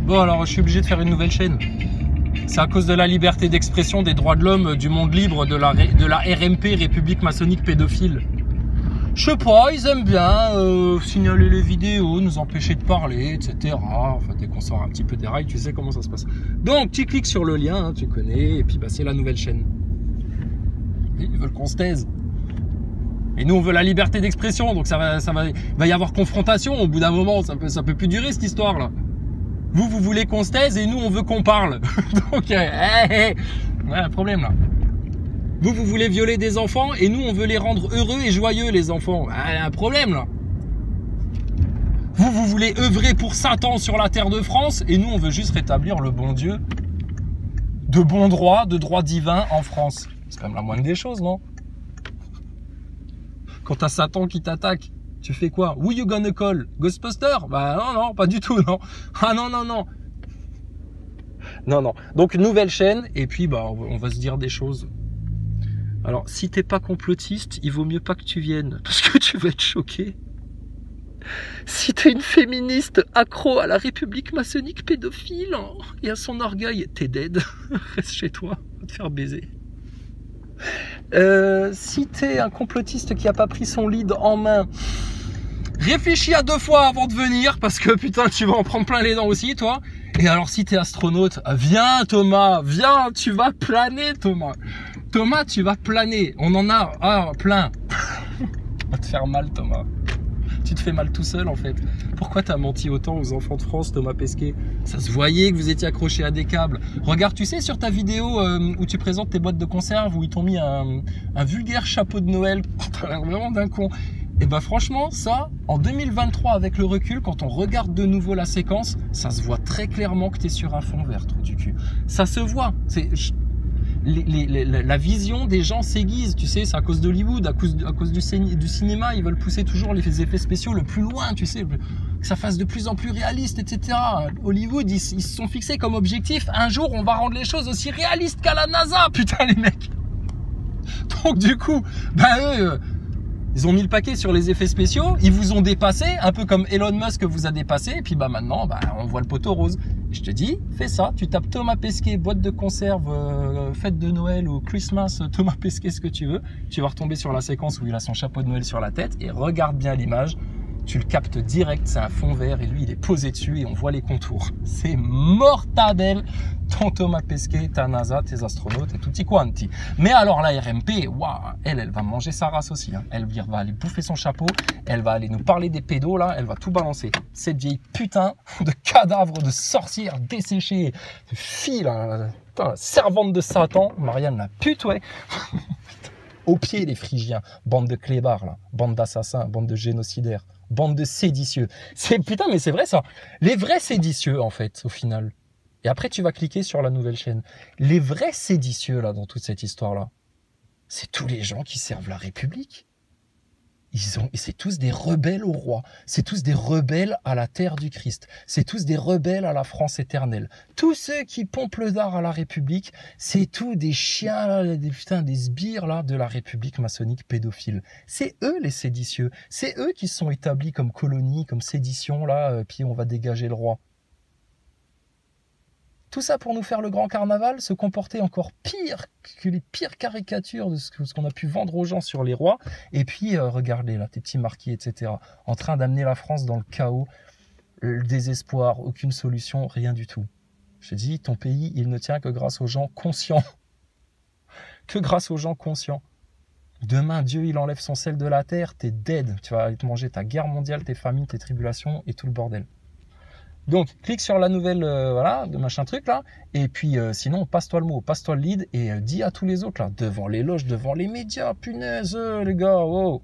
Bon, alors je suis obligé de faire une nouvelle chaîne. C'est à cause de la liberté d'expression, des droits de l'homme, du monde libre, de la RMP, République maçonnique pédophile. Je sais pas, ils aiment bien signaler les vidéos, nous empêcher de parler, etc. Enfin, dès qu'on sort un petit peu des rails, tu sais comment ça se passe. Donc, tu cliques sur le lien, hein, tu connais, et puis bah, c'est la nouvelle chaîne. Et ils veulent qu'on se taise. Et nous, on veut la liberté d'expression, donc il va y avoir confrontation au bout d'un moment. Ça peut plus durer cette histoire-là. Vous voulez qu'on se taise et nous, on veut qu'on parle. Donc, ouais, un problème là. Vous voulez violer des enfants et nous, on veut les rendre heureux et joyeux, les enfants. Un problème là. Vous voulez œuvrer pour Satan sur la terre de France et nous, on veut juste rétablir le bon Dieu de bon droit, de droit divin en France. C'est quand même la moindre des choses, non? Quand t'as Satan qui t'attaque, tu fais quoi? Who you gonna call? Ghostbuster? Bah non, pas du tout, non. Ah non. Non. Donc, nouvelle chaîne, et puis bah on va se dire des choses. Alors, si t'es pas complotiste, il vaut mieux pas que tu viennes, parce que tu vas être choqué. Si t'es une féministe accro à la République maçonnique pédophile et à son orgueil, t'es dead. Reste chez toi, va te faire baiser. Si t'es un complotiste qui a pas pris son lead en main, réfléchis à 2 fois avant de venir, parce que putain, tu vas en prendre plein les dents aussi, toi. Et alors, si t'es astronaute, viens Thomas, viens, tu vas planer Thomas. Thomas, tu vas planer. On en a plein. Va te faire mal, Thomas. Tu te fais mal tout seul, en fait. Pourquoi t'as menti autant aux enfants de France, Thomas Pesquet? Ça se voyait que vous étiez accroché à des câbles. Regarde, tu sais, sur ta vidéo où tu présentes tes boîtes de conserve, où ils t'ont mis un vulgaire chapeau de Noël. T'as l'air vraiment d'un con. Et bah franchement, ça, en 2023, avec le recul, quand on regarde de nouveau la séquence, ça se voit très clairement que t'es sur un fond vert, trou du cul. Ça se voit. La vision des gens s'aiguise, tu sais, c'est à cause d'Hollywood, à cause du cinéma, ils veulent pousser toujours les effets spéciaux le plus loin, tu sais, que ça fasse de plus en plus réaliste, etc. Hollywood, ils se sont fixés comme objectif, un jour on va rendre les choses aussi réalistes qu'à la NASA, putain les mecs. Donc du coup, bah eux, ils ont mis le paquet sur les effets spéciaux, ils vous ont dépassé, un peu comme Elon Musk vous a dépassé, et puis bah maintenant, bah, on voit le poteau rose. Je te dis, fais ça, tu tapes Thomas Pesquet, boîte de conserve, fête de Noël ou Christmas, Thomas Pesquet, ce que tu veux. Tu vas retomber sur la séquence où il a son chapeau de Noël sur la tête et regarde bien l'image. Tu le captes direct, c'est un fond vert et lui, il est posé dessus et on voit les contours. C'est mortadelle, ton Thomas Pesquet, ta NASA, tes astronautes et tutti quanti. Mais alors la RMP, waouh, elle va manger sa race aussi. Hein. Elle va aller bouffer son chapeau, elle va aller nous parler des pédos, là, elle va tout balancer. Cette vieille putain de cadavre de sorcière desséchée, de fille, là, putain, servante de Satan, Marianne la pute, ouais. Au pied, les Phrygiens, bande de clébards, là, bande d'assassins, bande de génocidaires. Bande de séditieux. Putain, mais c'est vrai ça. Les vrais séditieux, en fait, au final. Et après, tu vas cliquer sur la nouvelle chaîne. Les vrais séditieux, là, dans toute cette histoire-là, c'est tous les gens qui servent la République. C'est tous des rebelles au roi. C'est tous des rebelles à la terre du Christ. C'est tous des rebelles à la France éternelle. Tous ceux qui pompent le dard à la République, c'est tous des chiens, là, des sbires là, de la République maçonnique pédophile. C'est eux les séditieux. C'est eux qui sont établis comme colonie, comme sédition, là, puis on va dégager le roi. Tout ça pour nous faire le grand carnaval, se comporter encore pire que les pires caricatures de ce qu'on a pu vendre aux gens sur les rois. Et puis, regardez là, tes petits marquis, etc. En train d'amener la France dans le chaos, le désespoir, aucune solution, rien du tout. Je te dis, ton pays, il ne tient que grâce aux gens conscients. Que grâce aux gens conscients. Demain, Dieu, il enlève son sel de la terre, t'es dead. Tu vas aller te manger ta guerre mondiale, tes famines, tes tribulations et tout le bordel. Donc, clique sur la nouvelle, voilà, de machin truc là, et puis sinon, passe-toi le mot, passe-toi le lead, et dis à tous les autres là, devant les loges, devant les médias, punaise, les gars, wow.